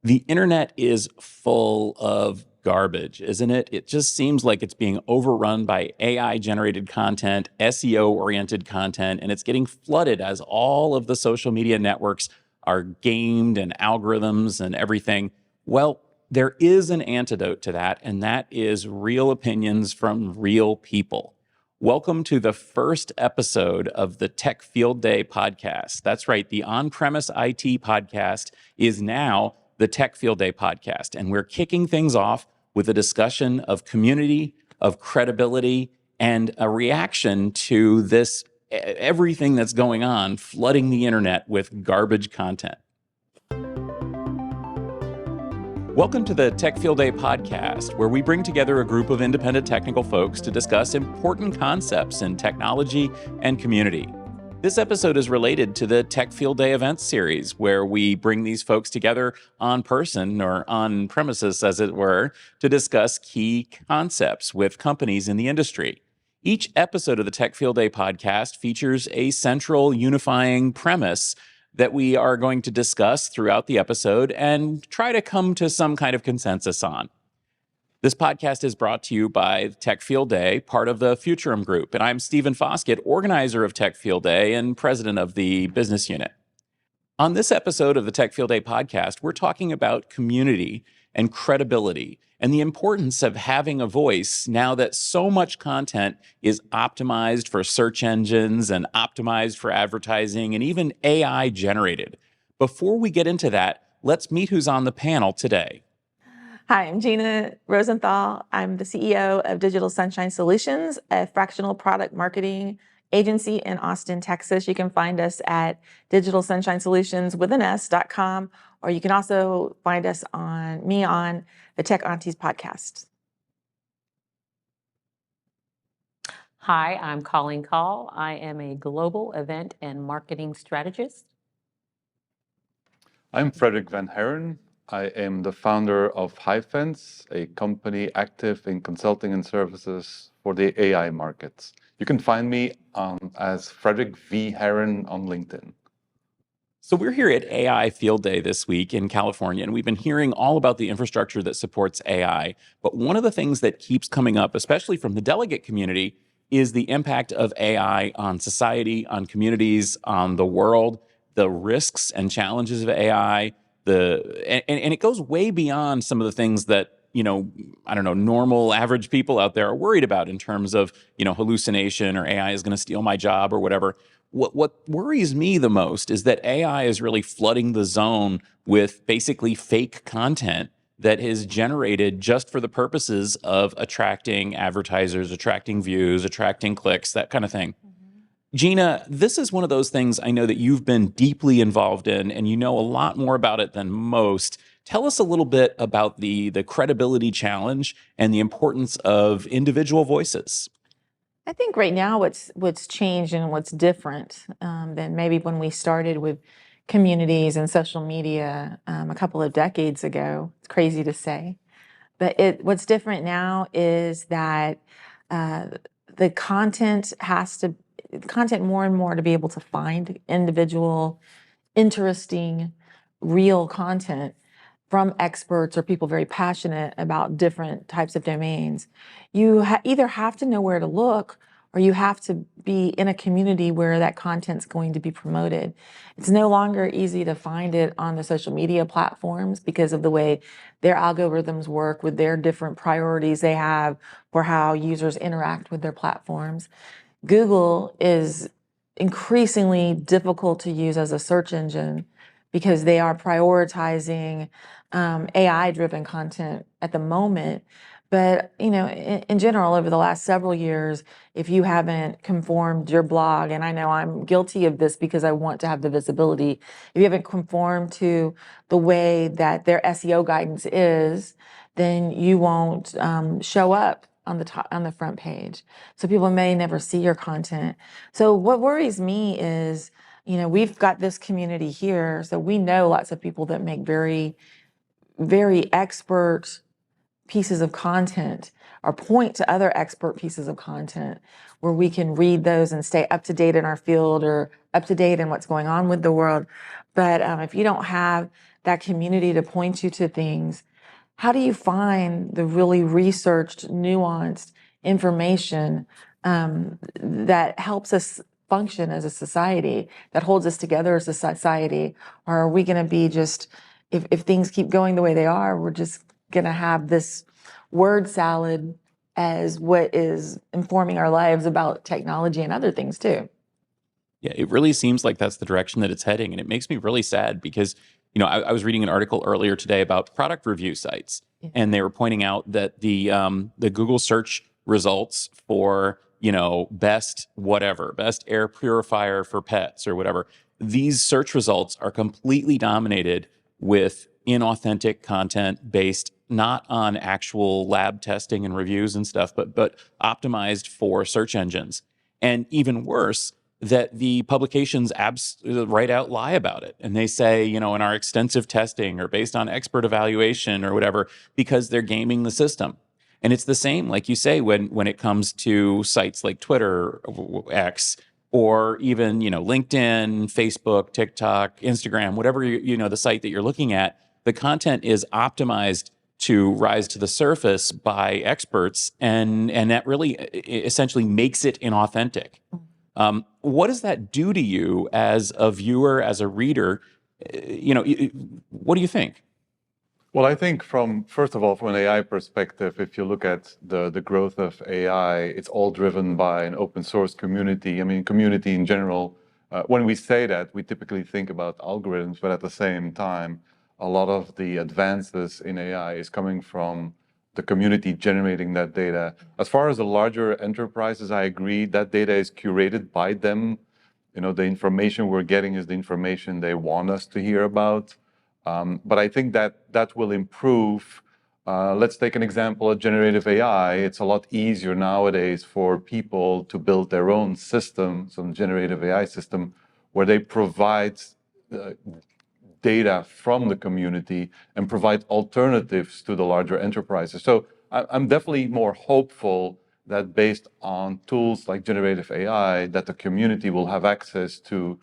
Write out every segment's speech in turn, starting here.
The internet is full of garbage, isn't it? It just seems like it's being overrun by AI-generated content, SEO-oriented content, and it's getting flooded as all of the social media networks are gamed and algorithms and everything. Well, there is an antidote to that, and that is real opinions from real people. Welcome to the first episode of the Tech Field Day podcast. That's right, the on-premise IT podcast is now the Tech Field Day podcast, and we're kicking things off with a discussion of community, of credibility, and a reaction to this everything that's going on, flooding the internet with garbage content. Welcome to the Tech Field Day podcast, where we bring together a group of independent technical folks to discuss important concepts in technology and community. This episode is related to the Tech Field Day events series, where we bring these folks together on person or on premises, as it were, to discuss key concepts with companies in the industry. Each episode of the Tech Field Day podcast features a central unifying premise that we are going to discuss throughout the episode and try to come to some kind of consensus on. This podcast is brought to you by Tech Field Day, part of the Futurum Group, and I'm Stephen Foskett, organizer of Tech Field Day and president of the business unit. On this episode of the Tech Field Day podcast, we're talking about community and credibility and the importance of having a voice now that so much content is optimized for search engines and optimized for advertising and even AI generated. Before we get into that, let's meet who's on the panel today. Hi, I'm Gina Rosenthal. I'm the CEO of Digital Sunshine Solutions, a fractional product marketing agency in Austin, Texas. You can find us at digitalsunshinesolutions.com, or you can also find us on the Tech Aunties podcast. Hi, I'm Colleen Coll. I am a global event and marketing strategist. I'm Frederic Van Haren. I am the founder of Highfence, a company active in consulting and services for the AI markets. You can find me as Frederic V. Haren on LinkedIn. So we're here at AI Field Day this week in California, and we've been hearing all about the infrastructure that supports AI. But one of the things that keeps coming up, especially from the delegate community, is the impact of AI on society, on communities, on the world, the risks and challenges of AI, and it goes way beyond some of the things that, normal average people out there are worried about in terms of, hallucination or AI is going to steal my job or whatever. What worries me the most is that AI is really flooding the zone with basically fake content that is generated just for the purposes of attracting advertisers, attracting views, attracting clicks, that kind of thing. Gina, this is one of those things I know that you've been deeply involved in, and you know a lot more about it than most. Tell us a little bit about the credibility challenge and the importance of individual voices. I think right now what's changed and what's different than maybe when we started with communities and social media a couple of decades ago. It's crazy to say, but what's different now is that the content more and more to be able to find individual, interesting, real content from experts or people very passionate about different types of domains. You either have to know where to look, or you have to be in a community where that content's going to be promoted. It's no longer easy to find it on the social media platforms because of the way their algorithms work with their different priorities they have for how users interact with their platforms. Google is increasingly difficult to use as a search engine because they are prioritizing AI-driven content at the moment. But, in general, over the last several years, if you haven't conformed your blog, and I know I'm guilty of this because I want to have the visibility, if you haven't conformed to the way that their SEO guidance is, then you won't show up on the front page. So people may never see your content. So what worries me is, we've got this community here, so we know lots of people that make very, very expert pieces of content or point to other expert pieces of content where we can read those and stay up to date in our field or up to date in what's going on with the world. But if you don't have that community to point you to things, how do you find the really researched, nuanced information that helps us function as a society, that holds us together as a society? Or are we going to be just, if things keep going the way they are, we're just going to have this word salad as what is informing our lives about technology and other things too? Yeah, it really seems like that's the direction that it's heading. And it makes me really sad because, I was reading an article earlier today about product review sites, and they were pointing out that the Google search results for, best whatever, best air purifier for pets or whatever, these search results are completely dominated with inauthentic content based not on actual lab testing and reviews and stuff, but optimized for search engines. And even worse, that the publications right out lie about it. And they say, in our extensive testing or based on expert evaluation or whatever, because they're gaming the system. And it's the same, like you say, when it comes to sites like Twitter, X, or even, LinkedIn, Facebook, TikTok, Instagram, whatever, the site that you're looking at, the content is optimized to rise to the surface by experts. And that really essentially makes it inauthentic. What does that do to you as a viewer, as a reader? What do you think? Well, I think first of all, from an AI perspective, if you look at the growth of AI, it's all driven by an open source community. I mean, community in general. When we say that, we typically think about algorithms, but at the same time, a lot of the advances in AI is coming from the community generating that data. As far as the larger enterprises, I agree that data is curated by them. The information we're getting is the information they want us to hear about. But I think that will improve. Let's take an example of generative AI. It's a lot easier nowadays for people to build their own system, some generative AI system, where they provide data from the community and provide alternatives to the larger enterprises. So I'm definitely more hopeful that based on tools like generative AI, that the community will have access to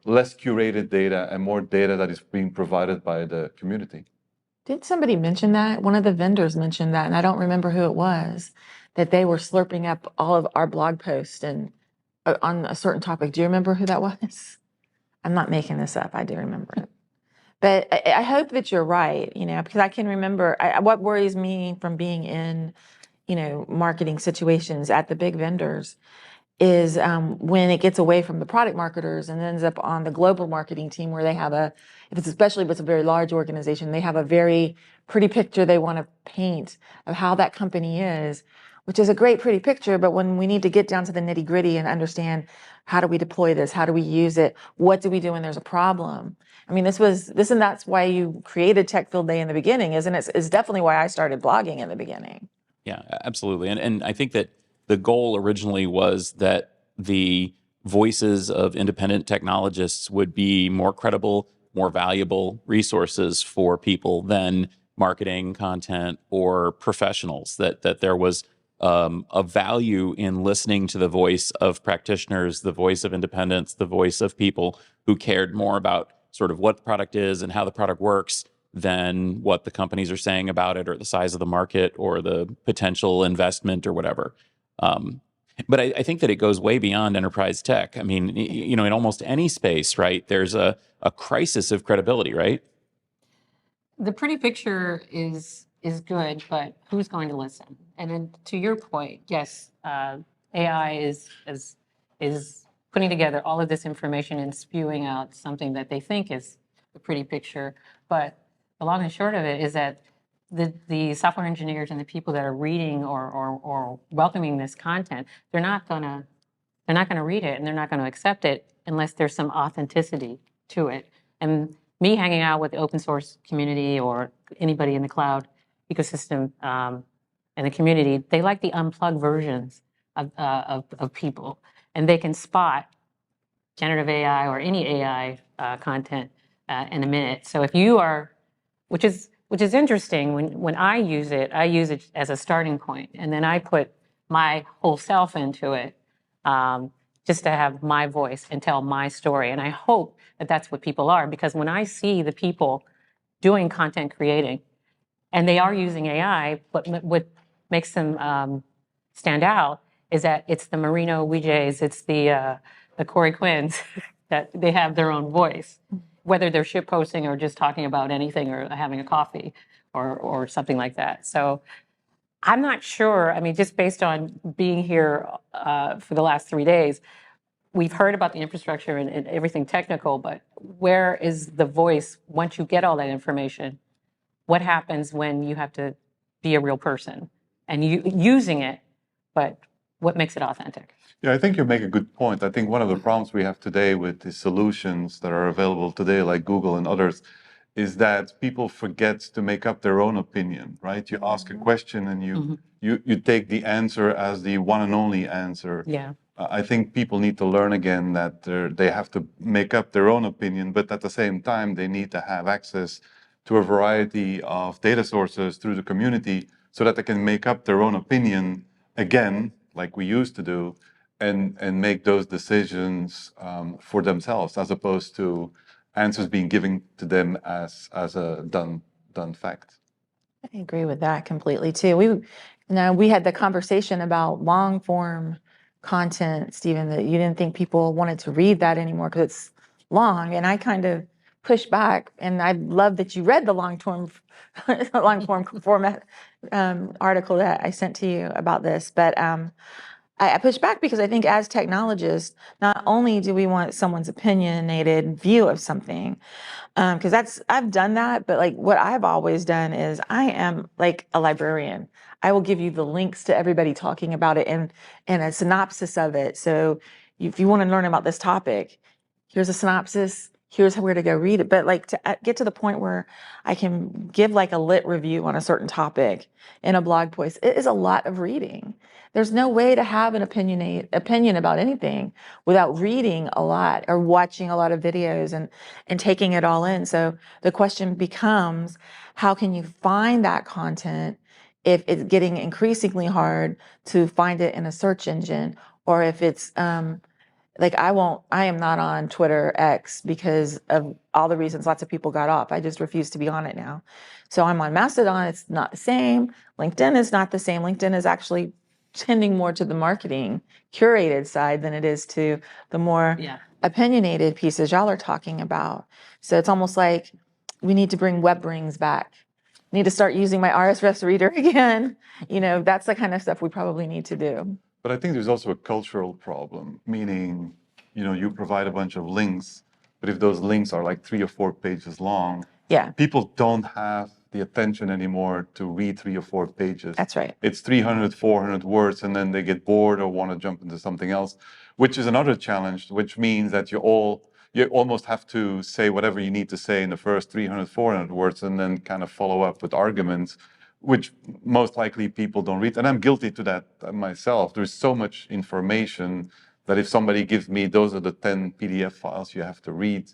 less curated data and more data that is being provided by the community. Did somebody mention that? One of the vendors mentioned that, and I don't remember who it was, that they were slurping up all of our blog posts and on a certain topic. Do you remember who that was? I'm not making this up. I do remember it. But I hope that you're right, because I can remember what worries me from being in, marketing situations at the big vendors is when it gets away from the product marketers and ends up on the global marketing team where they have especially if it's a very large organization, they have a very pretty picture they want to paint of how that company is, which is a great pretty picture. But when we need to get down to the nitty gritty and understand how do we deploy this, how do we use it, what do we do when there's a problem? I mean, and that's why you created Tech Field Day in the beginning, isn't it? It's definitely why I started blogging in the beginning. Yeah, absolutely. And I think that the goal originally was that the voices of independent technologists would be more credible, more valuable resources for people than marketing, content, or professionals, that there was a value in listening to the voice of practitioners, the voice of independents, the voice of people who cared more about sort of what the product is and how the product works than what the companies are saying about it or the size of the market or the potential investment or whatever. But I think that it goes way beyond enterprise tech. I mean, in almost any space, right, there's a crisis of credibility, right? The pretty picture is good, but who's going to listen? And then to your point, yes, AI is putting together all of this information and spewing out something that they think is the pretty picture. But the long and short of it is that the software engineers and the people that are reading or welcoming this content, they're not gonna read it and they're not gonna accept it unless there's some authenticity to it. And me hanging out with the open source community or anybody in the cloud ecosystem and the community, they like the unplugged versions of people, and they can spot generative AI or any AI content in a minute. So if you are, which is interesting, when I use it as a starting point, and then I put my whole self into it just to have my voice and tell my story. And I hope that that's what people are. Because when I see the people doing content creating, and they are using AI, but what makes them stand out is that it's the Marino Wijays, it's the Corey Quinns, that they have their own voice, whether they're shit posting or just talking about anything or having a coffee or something like that. So I'm not sure. I mean, just based on being here for the last 3 days, we've heard about the infrastructure and everything technical, but where is the voice once you get all that information? What happens when you have to be a real person and using it, but what makes it authentic? Yeah, I think you make a good point. I think one of the problems we have today with the solutions that are available today, like Google and others, is that people forget to make up their own opinion, right? You ask a question and you take the answer as the one and only answer. Yeah. I think people need to learn again that they have to make up their own opinion, but at the same time, they need to have access to a variety of data sources through the community so that they can make up their own opinion again, like we used to do, and make those decisions for themselves, as opposed to answers being given to them as a done fact. I agree with that completely too. We had the conversation about long form content, Stephen, that you didn't think people wanted to read that anymore because it's long, and I kind of pushed back. And I love that you read the long form format article that I sent to you about this, but I push back because I think as technologists, not only do we want someone's opinionated view of something, because I've done that, but like what I've always done is I am like a librarian. I will give you the links to everybody talking about it and a synopsis of it. So if you want to learn about this topic, here's a synopsis. Here's where to go read it. But like to get to the point where I can give like a lit review on a certain topic in a blog post, it is a lot of reading. There's no way to have an opinion about anything without reading a lot or watching a lot of videos and taking it all in. So the question becomes, how can you find that content if it's getting increasingly hard to find it in a search engine, or if it's like I am not on Twitter X because of all the reasons lots of people got off. I just refuse to be on it now. So I'm on Mastodon. It's not the same. LinkedIn is not the same. LinkedIn is actually tending more to the marketing curated side than it is to the more opinionated pieces y'all are talking about. So it's almost like we need to bring web rings back. Need to start using my RSS reader again. That's the kind of stuff we probably need to do. But I think there's also a cultural problem, meaning, you provide a bunch of links, but if those links are like 3 or 4 pages long, people don't have the attention anymore to read 3 or 4 pages. That's right. It's 300, 400 words, and then they get bored or want to jump into something else, which is another challenge, which means that you almost have to say whatever you need to say in the first 300, 400 words, and then kind of follow up with arguments, which most likely people don't read. And I'm guilty to that myself. There's so much information that if somebody gives me, those are the 10 PDF files you have to read,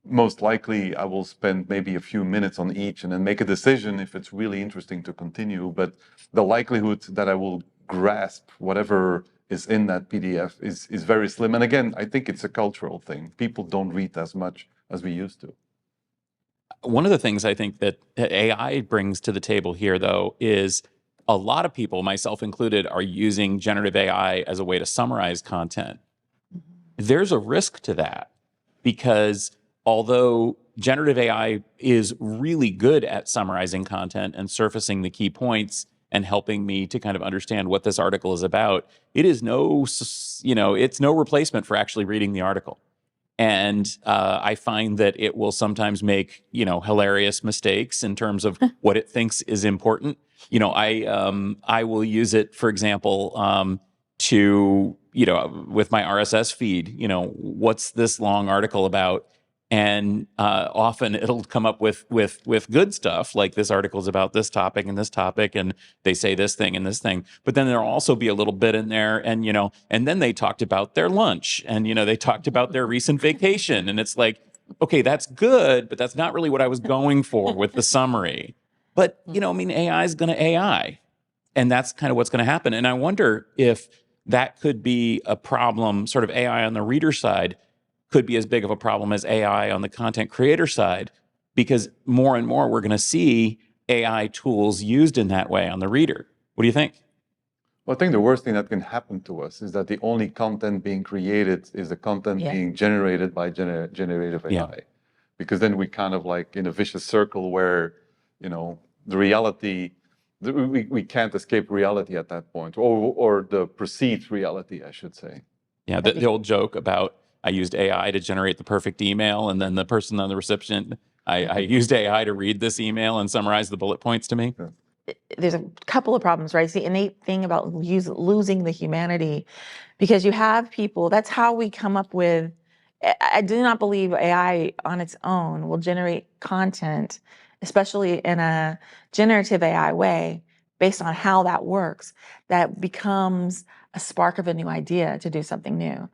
most likely I will spend maybe a few minutes on each and then make a decision if it's really interesting to continue. But the likelihood that I will grasp whatever is in that PDF is very slim. And again, I think it's a cultural thing. People don't read as much as we used to. One of the things I think that AI brings to the table here, though, is a lot of people, myself included, are using generative AI as a way to summarize content. There's a risk to that because although generative AI is really good at summarizing content and surfacing the key points and helping me to kind of understand what this article is about, it is it's no replacement for actually reading the article. And I find that it will sometimes make, hilarious mistakes in terms of what it thinks is important. I will use it, for example, to, with my RSS feed, what's this long article about? And often it'll come up with good stuff, like this article is about this topic, and they say this thing and this thing. But then there'll also be a little bit in there, and and then they talked about their lunch, and they talked about their recent vacation, and it's like, okay, that's good, but that's not really what I was going for with the summary. But AI is going to AI, and that's kind of what's going to happen. And I wonder if that could be a problem, sort of AI on the reader side. could be as big of a problem as AI on the content creator side, because more and more we're going to see AI tools used in that way on the reader. What do you think? Well, I think the worst thing that can happen to us is that the only content being created is the content being generated by generative AI. Yeah. Because then we kind of like in a vicious circle where, the reality, we can't escape reality at that point, or the perceived reality, I should say. Yeah, the old joke about I used AI to generate the perfect email, and then the person on the recipient, I used AI to read this email and summarize the bullet points to me. Yeah. There's a couple of problems, right? It's the innate thing about losing the humanity, because you have people, that's how we come up with, I do not believe AI on its own will generate content, especially in a generative AI way, based on how that works, that becomes a spark of a new idea to do something new.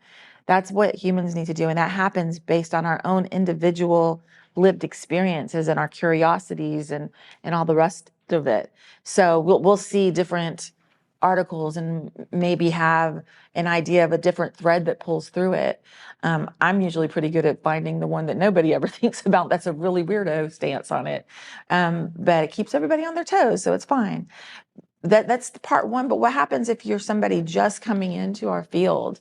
That's what humans need to do. And that happens based on our own individual lived experiences and our curiosities and all the rest of it. So we'll see different articles and maybe have an idea of a different thread that pulls through it. I'm usually pretty good at finding the one that nobody ever thinks about. That's a really weirdo stance on it. But it keeps everybody on their toes, so it's fine. That's part one. But what happens if you're somebody just coming into our field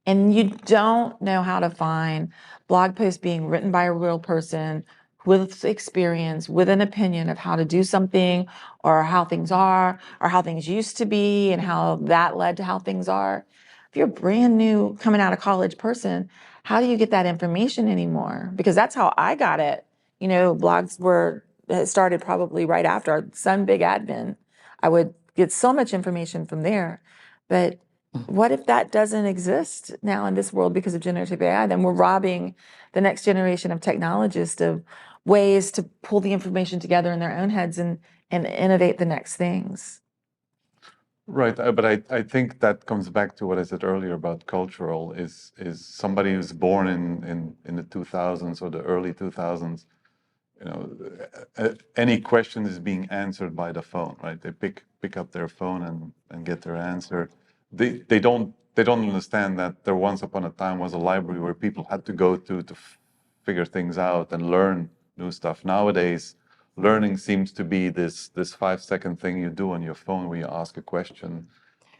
and you don't know how to find blog posts being written by a real person with experience, with an opinion of how to do something, or how things are, or how things used to be, and how that led to how things are? If you're a brand new coming out of college person, how do you get that information anymore? Because that's how I got it. Blogs started probably right after our Sun Big Admin. I would get so much information from there. But what if that doesn't exist now in this world because of generative AI? Then we're robbing the next generation of technologists of ways to pull the information together in their own heads and innovate the next things. Right, but I think that comes back to what I said earlier about cultural, is somebody who's born in the 2000s or the early 2000s, any question is being answered by the phone, right? They pick up their phone and get their answer. They don't understand that there once upon a time was a library where people had to go to figure things out and learn new stuff. Nowadays, learning seems to be this 5-second thing you do on your phone where you ask a question.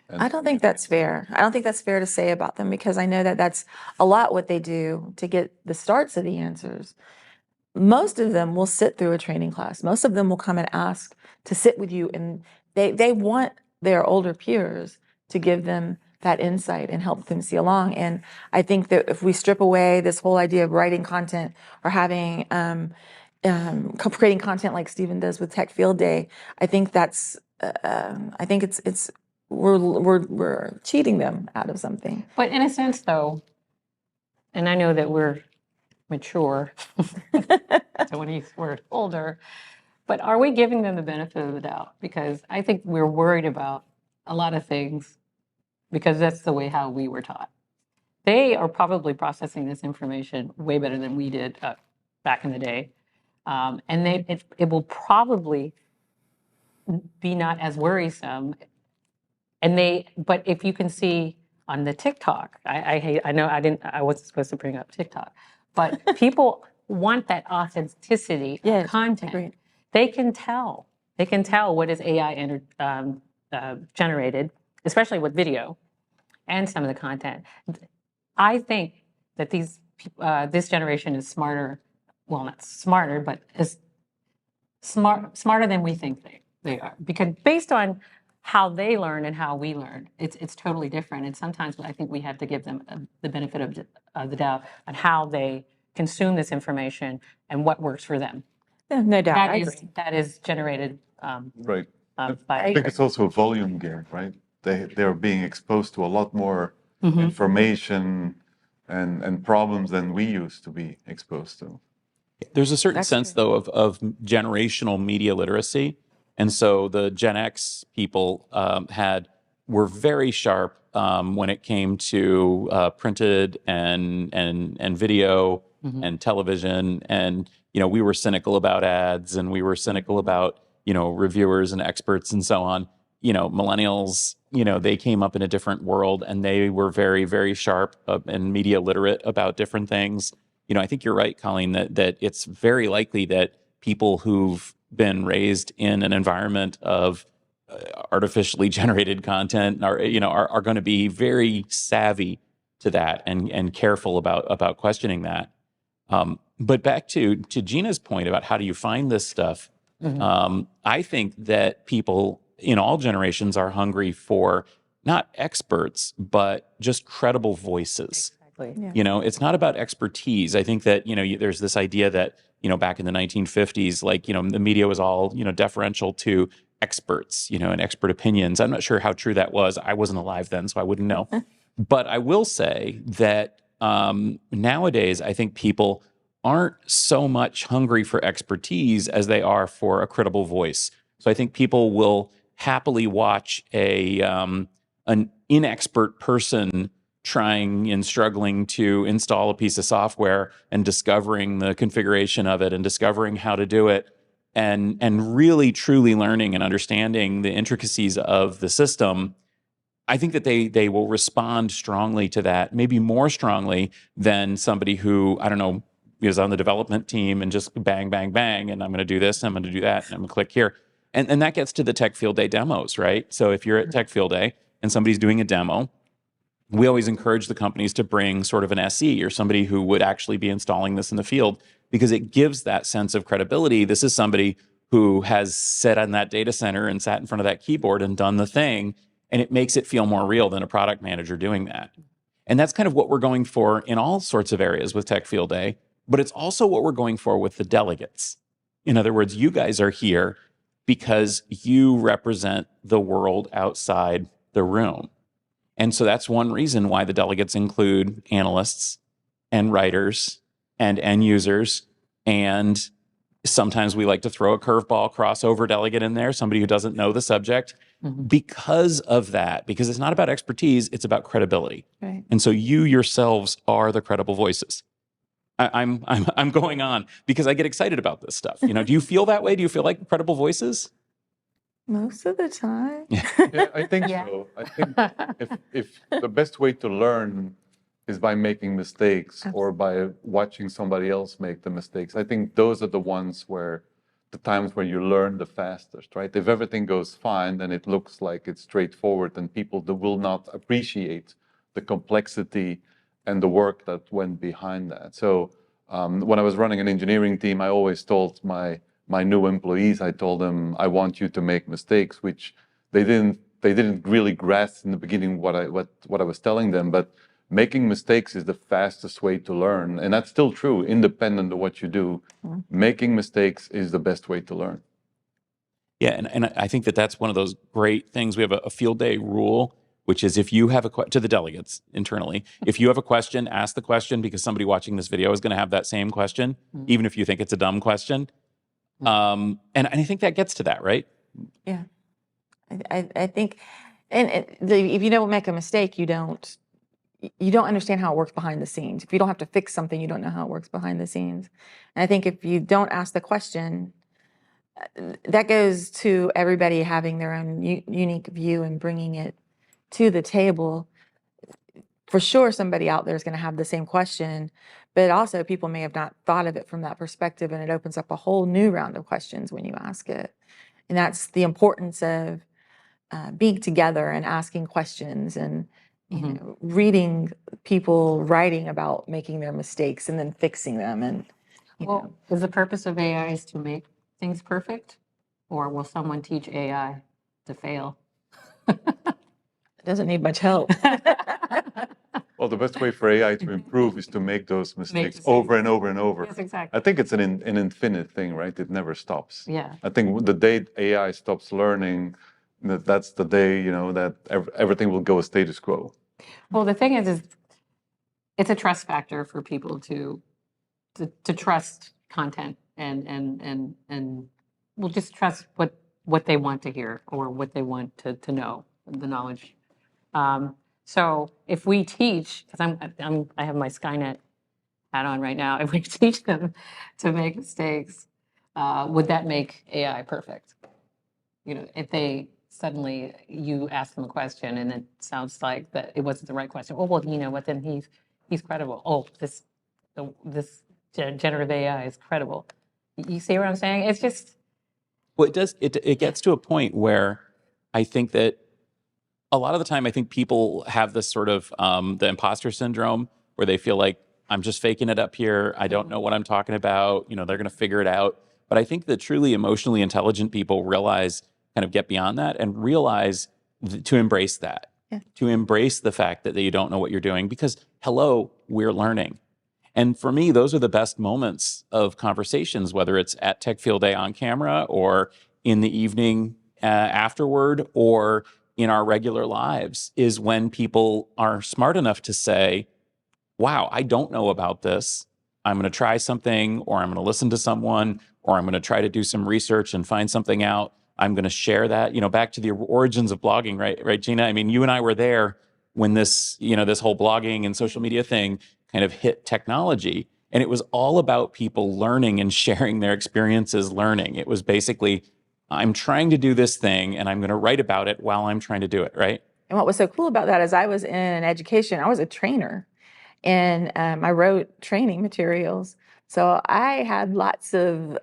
I don't think that's fair. I don't think that's fair to say about them, because I know that that's a lot what they do to get the starts of the answers. Most of them will sit through a training class. Most of them will come and ask to sit with you, and they want their older peers to give them that insight and help them see along. And I think that if we strip away this whole idea of writing content or having creating content like Stephen does with Tech Field Day, I think that's I think it's we're cheating them out of something. But in a sense, though, and I know that we're mature, so when we're older, but are we giving them the benefit of the doubt? Because I think we're worried about a lot of things because that's the way how we were taught. They are probably processing this information way better than we did back in the day. And it will probably be not as worrisome. But if you can see on the TikTok, I know I wasn't supposed to bring up TikTok, but people want that authenticity of content. Agreed. They can tell what is AI generated, especially with video and some of the content. I think that this generation is smarter. Well, not smarter, but is smarter than we think they are. Because based on how they learn and how we learn, it's totally different. And sometimes I think we have to give them the benefit of the doubt on how they consume this information and what works for them. No doubt. That is generated. Right. By I think it's also a volume game, right? They're being exposed to a lot more information and problems than we used to be exposed to. There's a certain sense, though, of generational media literacy. And so the Gen X people were very sharp when it came to printed and video and television. And, we were cynical about ads, and we were cynical about, reviewers and experts and so on. Millennials, they came up in a different world and they were very, very sharp and media literate about different things. I think you're right, Colleen, that it's very likely that people who've been raised in an environment of artificially generated content are going to be very savvy to that and careful about questioning that. But back to Gina's point about how do you find this stuff, I think that people in all generations are hungry for not experts, but just credible voices. Exactly. Yeah. It's not about expertise. I think that, there's this idea that, back in the 1950s, the media was all, deferential to experts, and expert opinions. I'm not sure how true that was. I wasn't alive then, so I wouldn't know. But I will say that nowadays, I think people aren't so much hungry for expertise as they are for a credible voice. So I think people will happily watch an inexpert person trying and struggling to install a piece of software and discovering the configuration of it and discovering how to do it and really truly learning and understanding the intricacies of the system. I think that they will respond strongly to that, maybe more strongly than somebody who, I don't know, is on the development team and just bang, bang, bang, and I'm going to do this, and I'm going to do that, and I'm going to click here. And that gets to the Tech Field Day demos, right? So if you're at Tech Field Day and somebody's doing a demo, we always encourage the companies to bring sort of an SE or somebody who would actually be installing this in the field, because it gives that sense of credibility. This is somebody who has sat on that data center and sat in front of that keyboard and done the thing, and it makes it feel more real than a product manager doing that. And that's kind of what we're going for in all sorts of areas with Tech Field Day, but it's also what we're going for with the delegates. In other words, you guys are here because you represent the world outside the room. And so that's one reason why the delegates include analysts and writers and end users. And sometimes we like to throw a curveball crossover delegate in there, somebody who doesn't know the subject, because of that, because it's not about expertise, it's about credibility. Right. And so you yourselves are the credible voices. I'm going on because I get excited about this stuff. Do you feel that way? Do you feel like credible voices? Most of the time. Yeah, I think Yeah. so. I think if the best way to learn is by making mistakes or by watching somebody else make the mistakes, I think those are the ones where the times where you learn the fastest, right? If everything goes fine, then it looks like it's straightforward, and people that will not appreciate the complexity and the work that went behind that. So when I was running an engineering team, I always told my new employees, I told them, I want you to make mistakes, which they didn't really grasp in the beginning what I was telling them. But making mistakes is the fastest way to learn, and that's still true, independent of what you do. Making mistakes is the best way to learn. Yeah, and I think that's one of those great things. We have a field day rule, which is if you have to the delegates internally, if you have a question, ask the question, because somebody watching this video is going to have that same question, even if you think it's a dumb question. And I think that gets to that, right? Yeah. I think, if you don't make a mistake, you don't understand how it works behind the scenes. If you don't have to fix something, you don't know how it works behind the scenes. And I think if you don't ask the question, that goes to everybody having their own unique view and bringing it to the table. For sure, somebody out there is going to have the same question, but also people may have not thought of it from that perspective, and it opens up a whole new round of questions when you ask it. And that's the importance of being together and asking questions and reading people writing about making their mistakes and then fixing them. And is the purpose of AI is to make things perfect, or will someone teach AI to fail? it doesn't need much help. Well, the best way for AI to improve is to make those mistakes over and over and over. Yes, exactly. I think it's an infinite thing, right? It never stops. Yeah. I think the day AI stops learning, that's the day, that everything will go status quo. Well, the thing is it's a trust factor for people to trust content and will just trust what they want to hear or what they want to know, the knowledge. So if we teach, because I have my Skynet hat on right now, if we teach them to make mistakes, would that make AI perfect? If they suddenly you ask them a question and it sounds like that it wasn't the right question. Oh, well, but then he's credible. Oh, this generative AI is credible. You see what I'm saying? It's just, Well, it does. It gets to a point where I think that a lot of the time, I think people have this sort of the imposter syndrome where they feel like I'm just faking it up here. I don't know what I'm talking about. They're going to figure it out. But I think that truly emotionally intelligent people kind of get beyond that and realize to embrace that, to embrace the fact that you don't know what you're doing because, hello, we're learning. And for me, those are the best moments of conversations, whether it's at Tech Field Day on camera or in the evening afterward or in our regular lives, is when people are smart enough to say, wow, I don't know about this. I'm going to try something, or I'm going to listen to someone, or I'm going to try to do some research and find something out. I'm going to share that, back to the origins of blogging, right, Gina? I mean, you and I were there when this whole blogging and social media thing kind of hit technology. And it was all about people learning and sharing their experiences learning. It was basically, I'm trying to do this thing and I'm going to write about it while I'm trying to do it, right? And what was so cool about that is I was in education. I was a trainer and I wrote training materials. So I had lots of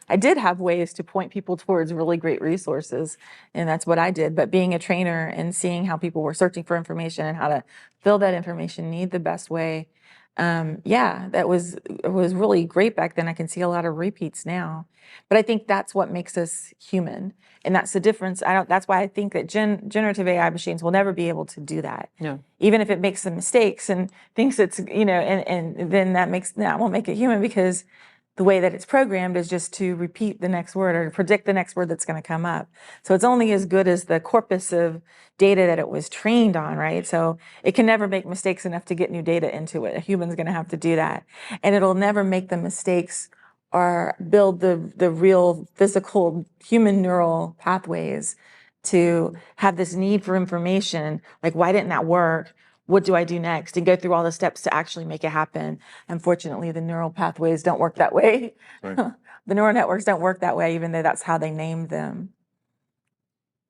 I did have ways to point people towards really great resources. And that's what I did. But being a trainer and seeing how people were searching for information and how to fill that information need the best way. It was really great back then. I can see a lot of repeats now. But I think that's what makes us human. And that's the difference. That's why I think that generative AI machines will never be able to do that. no. Even if it makes some mistakes and thinks it's, and then that won't make it human because the way that it's programmed is just to repeat the next word or predict the next word that's going to come up. So it's only as good as the corpus of data that it was trained on, right? So it can never make mistakes enough to get new data into it. A human's going to have to do that. And it'll never make the mistakes or build the real physical human neural pathways to have this need for information. Like, why didn't that work? What do I do next? And go through all the steps to actually make it happen. Unfortunately, the neural pathways don't work that way. Right. The neural networks don't work that way, even though that's how they named them.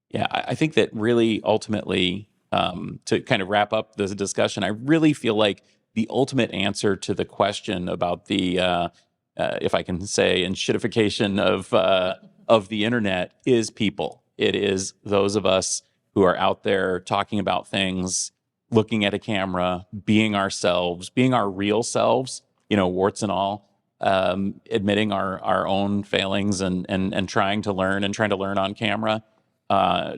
Yeah, I think that really ultimately, to kind of wrap up this discussion, I really feel like the ultimate answer to the question about the, if I can say, enshittification of the internet is people. It is those of us who are out there talking about things, looking at a camera, being ourselves, being our real selves, warts and all, admitting our own failings and trying to learn on camera,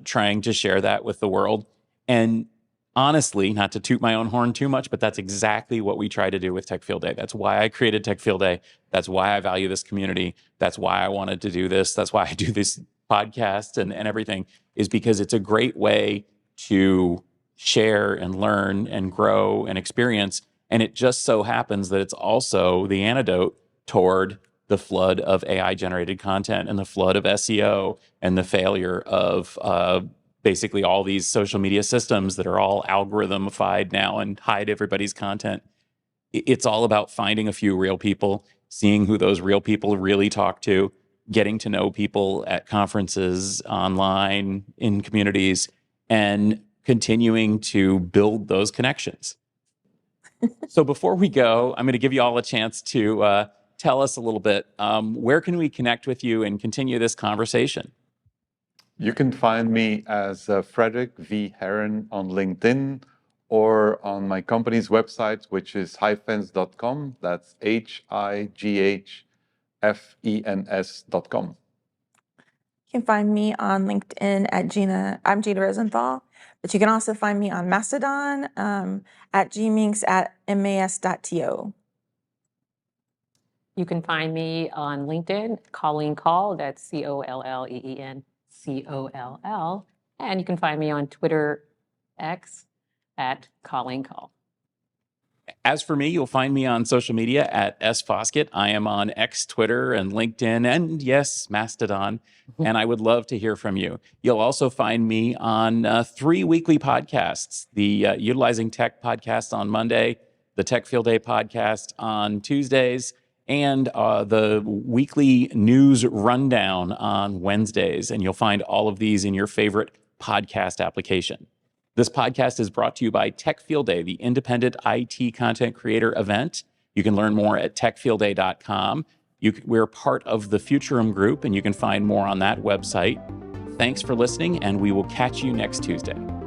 trying to share that with the world. And honestly, not to toot my own horn too much, but that's exactly what we try to do with Tech Field Day. That's why I created Tech Field Day. That's why I value this community. That's why I wanted to do this. That's why I do this podcast and everything, is because it's a great way to share and learn and grow and experience. And it just so happens that it's also the antidote toward the flood of AI-generated content and the flood of SEO and the failure of basically all these social media systems that are all algorithmified now and hide everybody's content. It's all about finding a few real people, seeing who those real people really talk to, getting to know people at conferences, online, in communities, and continuing to build those connections. So before we go, I'm going to give you all a chance to tell us a little bit, where can we connect with you and continue this conversation? You can find me as Frederic V. Haren on LinkedIn or on my company's website, which is highfence.com. That's highfens.com. You can find me on LinkedIn at Gina. I'm Gina Rosenthal, but you can also find me on Mastodon at gminx@mas.to. You can find me on LinkedIn, Colleen Coll, that's Colleen Coll. And you can find me on Twitter X at Colleen Coll. As for me, you'll find me on social media at Foskett. I am on X, Twitter, and LinkedIn, and yes, Mastodon. And I would love to hear from you. You'll also find me on 3 weekly podcasts: the Utilizing Tech podcast on Monday, the Tech Field Day podcast on Tuesdays, and the weekly news rundown on Wednesdays. And you'll find all of these in your favorite podcast application. This podcast is brought to you by Tech Field Day, the independent IT content creator event. You can learn more at techfieldday.com. We're part of the Futurum group, and you can find more on that website. Thanks for listening, and we will catch you next Tuesday.